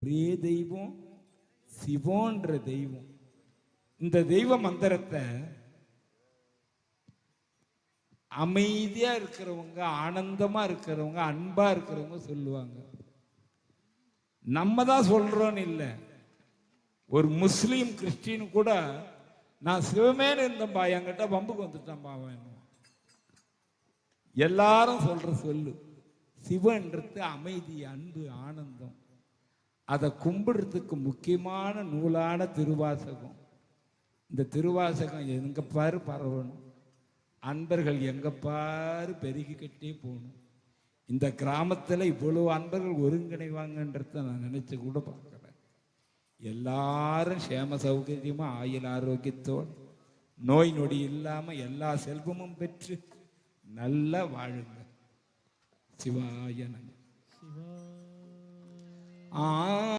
ஒரே தெய்வம் சிவன்ற தெய்வம். இந்த தெய்வ மந்திரத்தை அமைதியா இருக்கிறவங்க, ஆனந்தமா இருக்கிறவங்க, அன்பா இருக்கிறவங்க சொல்லுவாங்க. நம்ம தான் சொல்றோன்னு இல்லை. ஒரு முஸ்லீம் கிறிஸ்டின் கூட நான் சிவமேன்னு இருந்தேன்பா, என்கிட்ட வம்புக்கு வந்துட்டான்பா அவன். எல்லாரும் சொல்ற சொல்லு சிவன்றது அமைதி, அன்பு, ஆனந்தம். அதை கும்பிடுறதுக்கு முக்கியமான நூலான திருவாசகம். இந்த திருவாசகம் எங்க பாரு பரவணும், அன்பர்கள் எங்க பாரு பெருகிக்கிட்டே போகணும். இந்த கிராமத்தில் இவ்வளவு அன்பர்கள் ஒருங்கிணைவாங்கன்றத நான் நினைச்சு கூட பார்க்கிறேன். எல்லாரும் சேம சௌகரியமா, ஆயுள் ஆரோக்கியத்தோடு, நோய் நொடி இல்லாம எல்லா செல்வமும் பெற்று நல்லா வாழுங்க. சிவாய நம.